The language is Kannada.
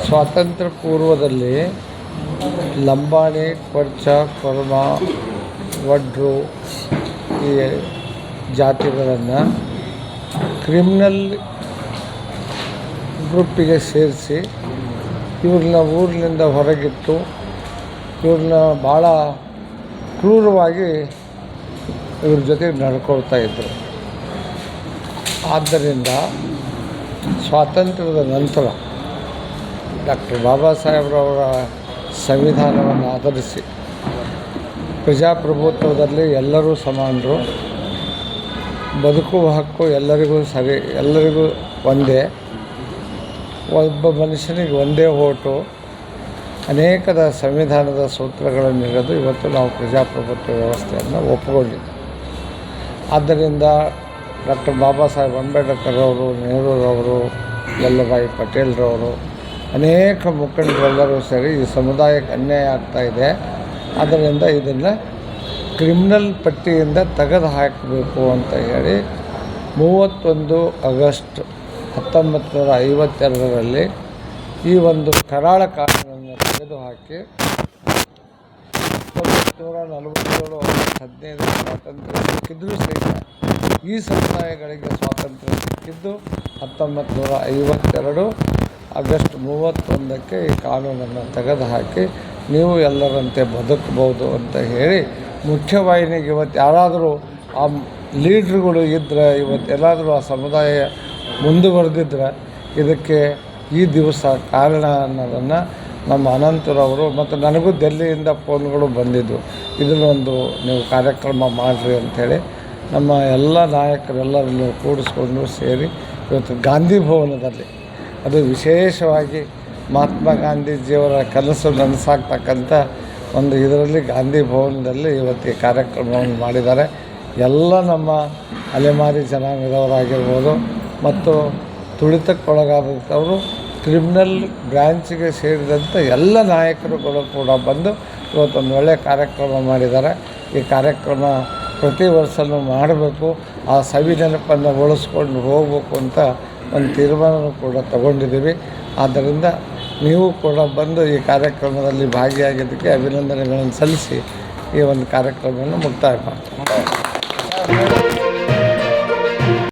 ಸ್ವಾತಂತ್ರ್ಯ ಪೂರ್ವದಲ್ಲಿ ಲಂಬಾಣಿ, ಕೊರ್ಚ, ಕೊರ್ಮ, ವಡ್ರು ಈ ಜಾತಿಗಳನ್ನು ಕ್ರಿಮಿನಲ್ ಗ್ರೂಪಿಗೆ ಸೇರಿಸಿ ಇವ್ರನ್ನ ಊರಿನಿಂದ ಹೊರಗಿಟ್ಟು ಇವ್ರನ್ನ ಭಾಳ ಕ್ರೂರವಾಗಿ ಇವ್ರ ಜೊತೆ ನಡ್ಕೊಳ್ತಾ ಇದ್ದರು. ಆದ್ದರಿಂದ ಸ್ವಾತಂತ್ರ್ಯದ ನಂತರ ಡಾಕ್ಟರ್ ಬಾಬಾ ಸಾಹೇಬ್ರವರ ಸಂವಿಧಾನವನ್ನು ಆಧರಿಸಿ ಪ್ರಜಾಪ್ರಭುತ್ವದಲ್ಲಿ ಎಲ್ಲರೂ ಸಮಾನರು, ಬದುಕುವ ಹಕ್ಕು ಎಲ್ಲರಿಗೂ ಒಂದೇ, ಒಬ್ಬ ಮನುಷ್ಯನಿಗೆ ಒಂದೇ ಓಟು, ಅನೇಕದ ಸಂವಿಧಾನದ ಸೂತ್ರಗಳನ್ನು ಹಿಡಿದು ಇವತ್ತು ನಾವು ಪ್ರಜಾಪ್ರಭುತ್ವ ವ್ಯವಸ್ಥೆಯನ್ನು ಒಪ್ಪಿಕೊಂಡಿದ್ದೇವೆ. ಆದ್ದರಿಂದ ಡಾಕ್ಟರ್ ಬಾಬಾ ಸಾಹೇಬ್ ಅಂಬೇಡ್ಕರ್ ಅವರು, ನೆಹರೂರವರು, ವಲ್ಲಭಾಯಿ ಪಟೇಲ್ರವರು, ಅನೇಕ ಮುಖಂಡರೆಲ್ಲರೂ ಸೇರಿ ಈ ಸಮುದಾಯಕ್ಕೆ ಅನ್ಯಾಯ ಆಗ್ತಾಯಿದೆ, ಆದ್ದರಿಂದ ಇದನ್ನು ಕ್ರಿಮಿನಲ್ ಪಟ್ಟಿಯಿಂದ ತೆಗೆದು ಹಾಕಬೇಕು ಅಂತ ಹೇಳಿ 31 ಆಗಸ್ಟ್ 1952ರಲ್ಲಿ ಈ ಒಂದು ಕರಾಳ ಕಾನೂನನ್ನು ತೆಗೆದುಹಾಕಿ 1947 15 ಸ್ವಾತಂತ್ರ್ಯ ಸಿಕ್ಕಿದ್ರೂ ಸಹಿತ ಈ ಸಮುದಾಯಗಳಿಗೆ ಸ್ವಾತಂತ್ರ್ಯ ಸಿಕ್ಕಿದ್ದು 1952 ಆಗಸ್ಟ್ 31ಕ್ಕೆ ಈ ಕಾನೂನನ್ನು ತೆಗೆದುಹಾಕಿ ನೀವು ಎಲ್ಲರಂತೆ ಬದುಕಬಹುದು ಅಂತ ಹೇಳಿ ಮುಖ್ಯವಾಹಿನಿಗೆ ಇವತ್ತು ಯಾರಾದರೂ ಆ ಲೀಡ್ರುಗಳು ಇದ್ದರೆ, ಇವತ್ತು ಎಲ್ಲಾದರೂ ಆ ಸಮುದಾಯ ಮುಂದುವರೆದಿದ್ರೆ ಇದಕ್ಕೆ ಈ ದಿವಸ ಕಾರಣ ಅನ್ನೋದನ್ನು ನಮ್ಮ ಅನಂತರವರು ಮತ್ತು ನನಗೂ ದಿಲ್ಲಿಯಿಂದ ಫೋನ್ಗಳು ಬಂದಿದ್ದವು, ಇದನ್ನೊಂದು ನೀವು ಕಾರ್ಯಕ್ರಮ ಮಾಡಿರಿ ಅಂಥೇಳಿ ನಮ್ಮ ಎಲ್ಲ ನಾಯಕರೆಲ್ಲರನ್ನು ಕೂಡಿಸ್ಕೊಂಡು ಸೇರಿ ಇವತ್ತು ಗಾಂಧಿ ಭವನದಲ್ಲಿ, ಅದು ವಿಶೇಷವಾಗಿ ಮಹಾತ್ಮ ಗಾಂಧೀಜಿಯವರ ಕನಸು ನನಸಾಗ್ತಕ್ಕಂಥ ಒಂದು ಇದರಲ್ಲಿ ಗಾಂಧಿ ಭವನದಲ್ಲಿ ಇವತ್ತು ಈ ಕಾರ್ಯಕ್ರಮವನ್ನು ಮಾಡಿದ್ದಾರೆ. ಎಲ್ಲ ನಮ್ಮ ಅಲೆಮಾರಿ ಜನಾಂಗದವರಾಗಿರ್ಬೋದು ಮತ್ತು ತುಳಿತಕ್ಕೊಳಗಾದಂಥವರು, ಕ್ರಿಮಿನಲ್ ಬ್ರ್ಯಾಂಚಿಗೆ ಸೇರಿದಂಥ ಎಲ್ಲ ನಾಯಕರುಗಳು ಕೂಡ ಬಂದು ಇವತ್ತೊಂದು ಒಳ್ಳೆಯ ಕಾರ್ಯಕ್ರಮ ಮಾಡಿದ್ದಾರೆ. ಈ ಕಾರ್ಯಕ್ರಮ ಪ್ರತಿ ವರ್ಷವೂ ಮಾಡಬೇಕು, ಆ ಸವಿ ನೆನಪನ್ನು ಉಳಿಸ್ಕೊಂಡು ಹೋಗಬೇಕು ಅಂತ ಒಂದು ತೀರ್ಮಾನ ಕೂಡ ತಗೊಂಡಿದ್ದೀವಿ. ಆದ್ದರಿಂದ ನೀವು ಕೂಡ ಬಂದು ಈ ಕಾರ್ಯಕ್ರಮದಲ್ಲಿ ಭಾಗಿಯಾಗಿದ್ದಕ್ಕೆ ಅಭಿನಂದನೆಗಳನ್ನು ಸಲ್ಲಿಸಿ ಈ ಒಂದು ಕಾರ್ಯಕ್ರಮವನ್ನು ಮುಕ್ತಾಯ ಮಾಡ್ತೀವಿ.